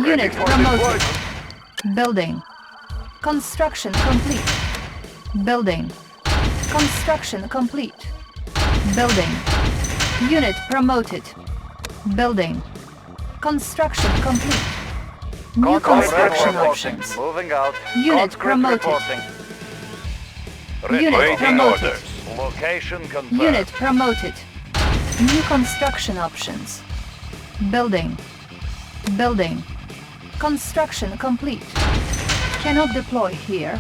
Unit promoted. Building. Construction complete. Building. Construction complete. Building. Unit promoted. Building. Construction complete. New construction options. Moving out. Unit promoted. Unit promoted. Location confirmed. Unit promoted. New construction options. Building. Building. Construction complete. Cannot deploy here.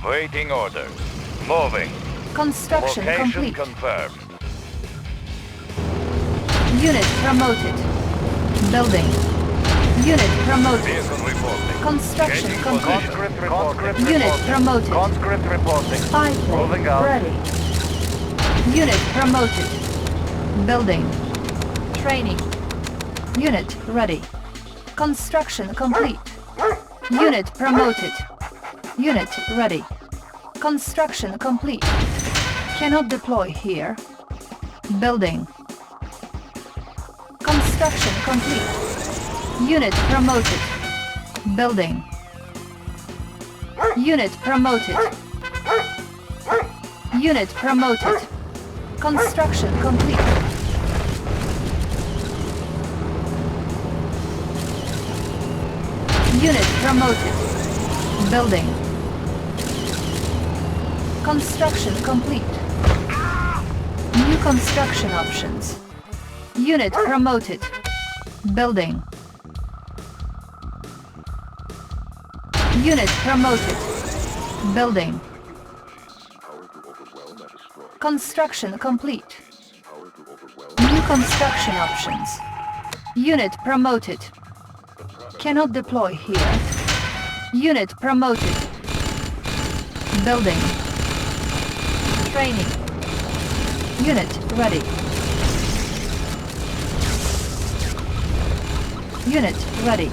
Waiting orders. Moving. Construction Location complete. confirmed. Unit promoted. Building. Unit promoted. Vehicle reporting. Construction Changing complete. position. Conscript Unit reporting. promoted. Conscript reporting. Spy Moving plane out. ready. Unit promoted. Building. Training. Unit ready. Construction complete. Unit promoted. Unit ready. Construction complete. Cannot deploy here. Building. Construction complete. Unit promoted. Building. Unit promoted. Unit promoted. Construction complete. Unit promoted. Building. Construction complete. New construction options. Unit promoted. Building. Unit promoted. Building. Construction complete. New construction options. Unit promoted. Cannot deploy here. Unit promoted. Building. Training. Unit ready. Unit ready.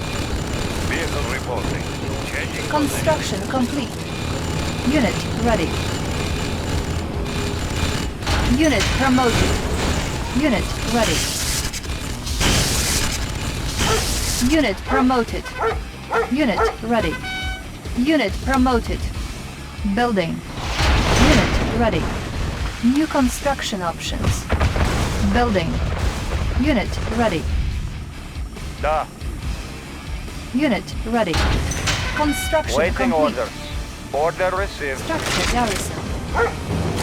Vehicle reporting. Changing Construction complete. Unit ready. Unit promoted. Unit ready. Unit promoted. Unit ready. Unit promoted. Building. Unit ready. New construction options. Building. Unit ready. Da. Unit ready. Construction Waiting complete. orders. Order received. Structure garrison.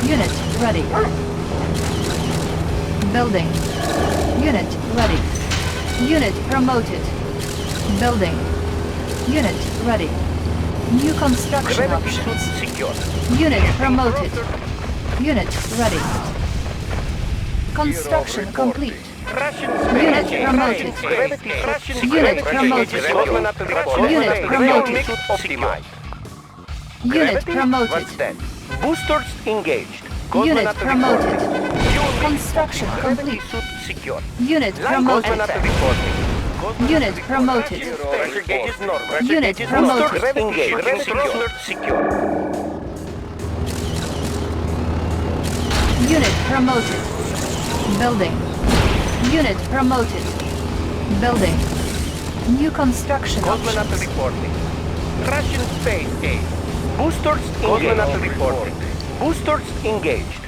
Unit ready. Building. Unit ready. Unit promoted. Building. Unit ready. New construction options. Secure. Unit promoted. Unit ready. Construction complete. Unit promoted. Unit promoted. Unit promoted. Unit promoted. Boosters engaged. Unit promoted. Construction complete. Secure. Unit promoted. Unit promoted. Pressure gauge is normal. Unit promoted. Engaged. Secure. Unit promoted. Building. Unit promoted. Building. New construction Cosmonaut options. reporting. Russian space aid. Boosters engaged. Reporting. Boosters engaged.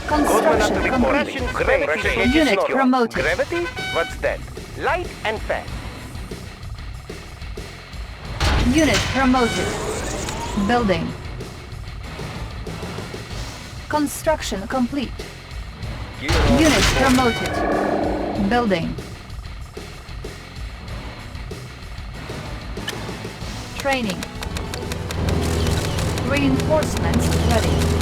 Construction complete. Russian space Unit promoted. Gravity? What's that? Light and fast. Unit promoted. Building. Construction complete. Unit promoted. Building. Training. Reinforcements ready.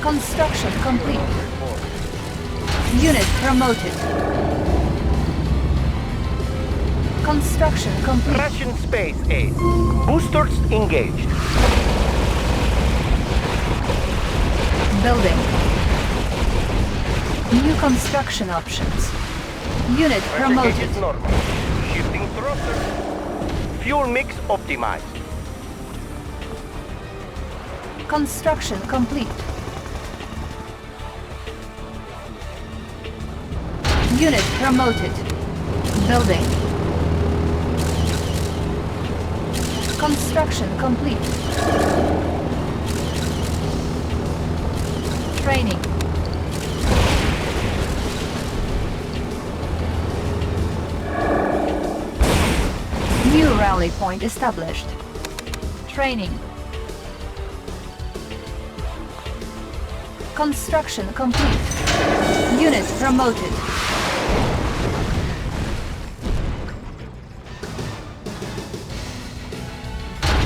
Construction complete. Unit promoted. Construction complete. Russian space aid. Boosters engaged. Building. New construction options. Unit promoted. Is normal. Shifting thrusters. Fuel mix optimized. Construction complete. Unit promoted. Building. Construction complete. Training. New rally point established. Training. Construction complete. Unit promoted.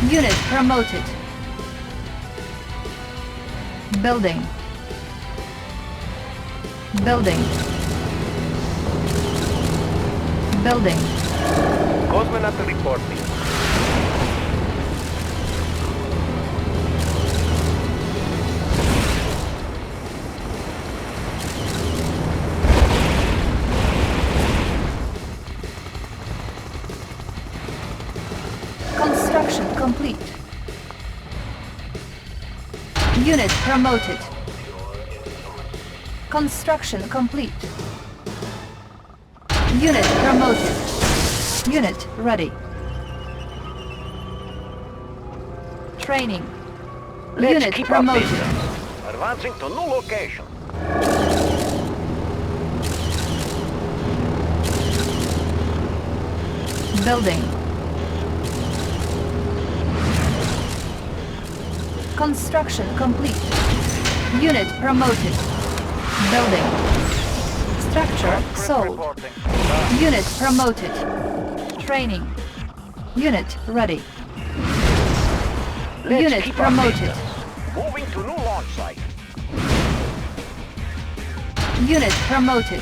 Unit promoted. Building. Building. Building. Cosmonaut reporting. Construction complete. Unit promoted. Construction complete. Unit promoted. Unit ready. Training. Let's Unit keep up promoted. distance. Advancing to new location. Building. Construction complete. Unit promoted. Building. Structure sold. Reporting. Unit promoted. Training. Unit ready. Let's Unit keep up promoted. distance. Moving to new launch site. Unit promoted.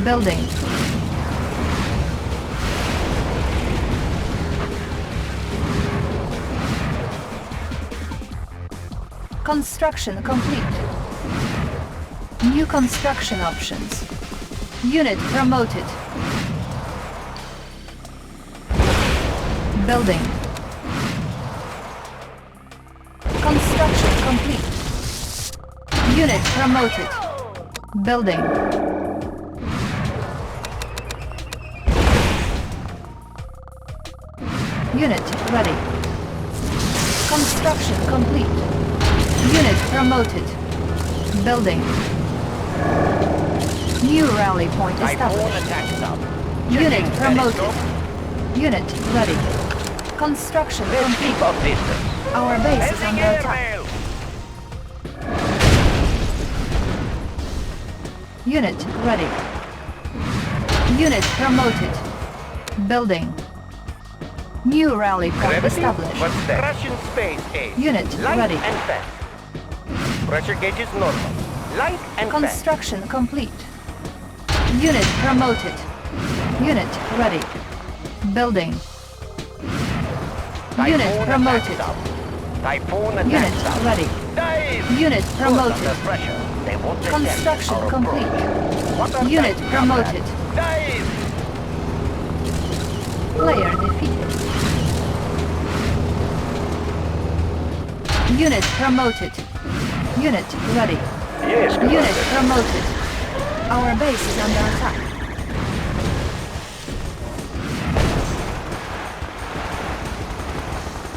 Building. Construction complete. New construction options. Unit promoted. Building. Construction complete. Unit promoted. Building. Unit ready. Construction complete. Unit promoted. Building. New rally point Typhoon established. attack sub. Unit Checking promoted. periscope. Unit ready. Construction Let's complete. keep up distance. Our base is Sending under attack. airmail. Unit ready. Unit promoted. Building. New rally point Gravity, established. but Russian space age. Unit Light ready. and fast. Pressure gauge is normal. Light and fast. Construction complete. Unit promoted. Unit ready. Building. Unit Typhoon promoted. attack sub. Typhoon attack Unit sub. ready. Dive! Unit Put promoted. under pressure. They won't detect Construction our complete. approach. What are Unit that, promoted. comrade? Dive! Player defeated. Unit promoted. Unit ready. Yes, Unit commander. promoted. Our base is under attack.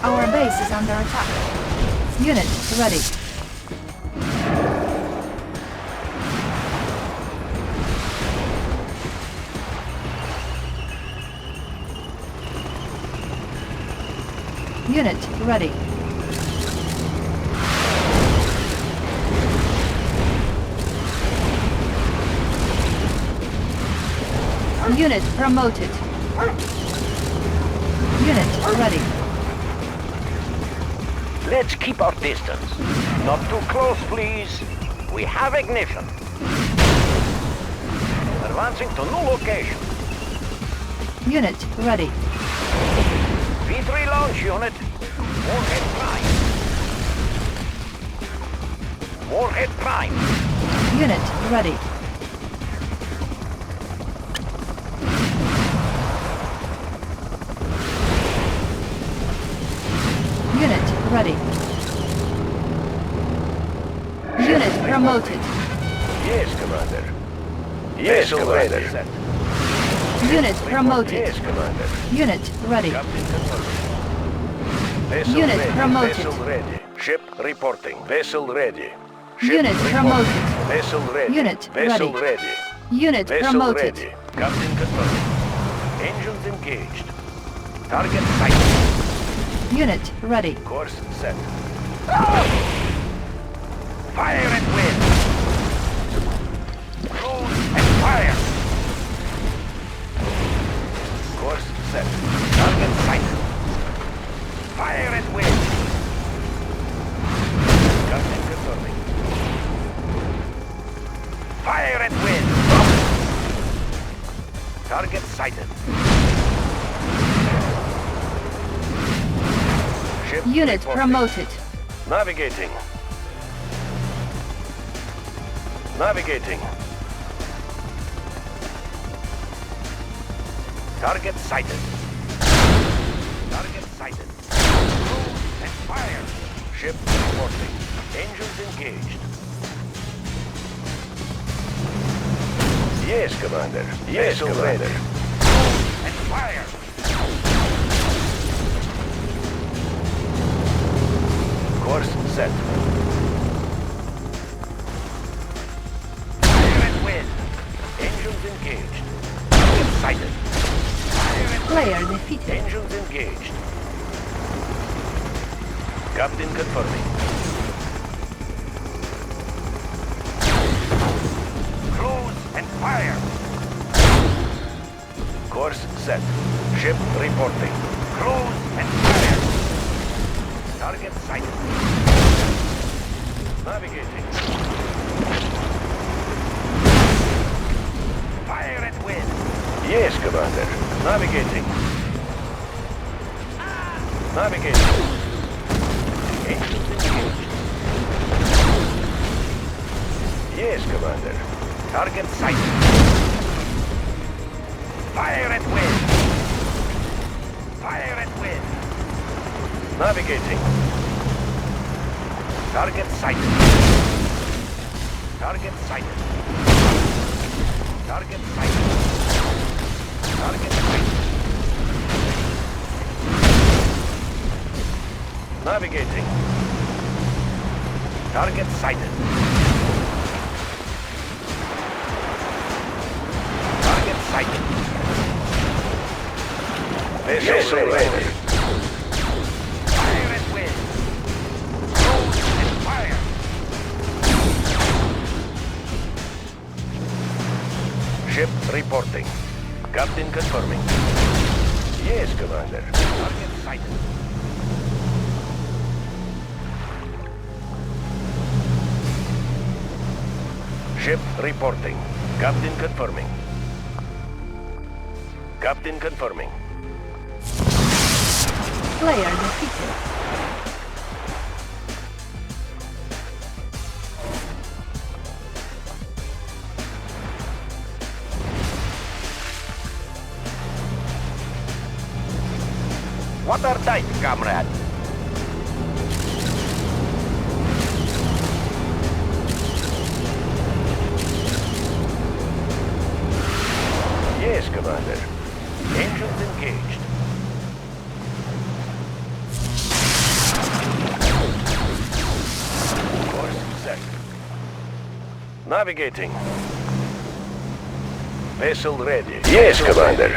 Our base is under attack. Unit ready. Unit ready. Unit promoted. Unit ready. Let's keep our distance. Not too close, please. We have ignition. Advancing to new location. Unit ready. V3 launch unit. Warhead prime. Warhead prime. Unit ready. Unit ready. Unit promoted. Yes, Commander. Yes, Commander. Unit promoted. Yes, Commander. Unit ready. Captain confirmed. Vessel Unit ready. promoted. Vessel ready. Ship reporting. Vessel ready. Ship Unit reporting. promoted. Vessel ready. Unit Vessel ready. ready. Unit Vessel promoted. ready. Captain confirmed. Engines engaged. Target sighted. Unit ready. Course set. Fire at will. Close and fire. Course set. Target sighted. Fire at will. Captain confirming. Fire at will. Target sighted. Ship Unit reporting. promoted. Navigating. Navigating. Target sighted. Target sighted. Cruise and fire. Ship reporting. Engines engaged. Yes, Commander. Yes, Commander. Cruise and fire. Course set. Fire at wind. Engines engaged. Target sighted. Fire at Player defeated. Engines engaged. Captain confirming. Close and fire. Course set. Ship reporting. Close and fire. Target sighted. Navigating. Fire at wind. Yes, Commander. Navigating. Navigating. Engines engaged. Yes, Commander. Target sighted. Fire at wind. Fire at wind. Navigating. Target sighted. Target sighted. Target sighted. Target sighted. Navigating. Target sighted. Target sighted. Vessel ready. Fire at wind. Close and fire. Ship reporting. Captain confirming. Yes, Commander. Target sighted. Ship reporting. Captain confirming. Captain confirming. Player defeated. Water tight, comrade. Yes, Commander. Engines engaged. Course set. Navigating. Vessel ready. Yes, Commander.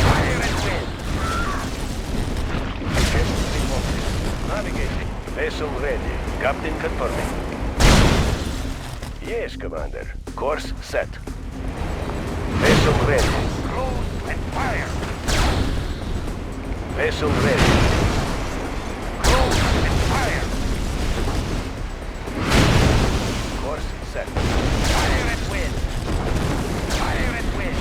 Fire and wind. Ship reporting. Navigating. Vessel ready. Captain confirming. Yes, Commander. Course set. Vessel ready. Close and fire. Vessel ready. Close and fire. Course set. Fire and wind. Fire and wind.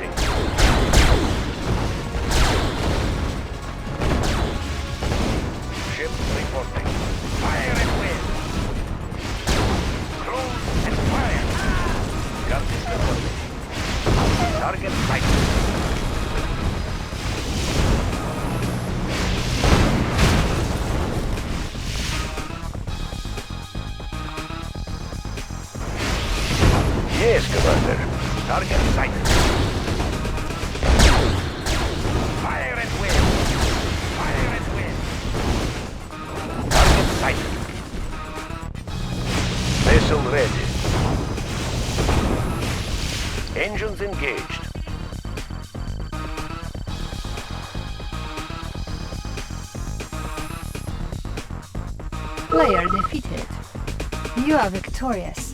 reporting. Ship reporting. Fire at will. Close and fire. Captain reporting. Target sighted. Yes, Commander. Target sighted. Fire at will. Fire at will. Target sighted. Vessel ready. Engines engaged. Player defeated. You are victorious.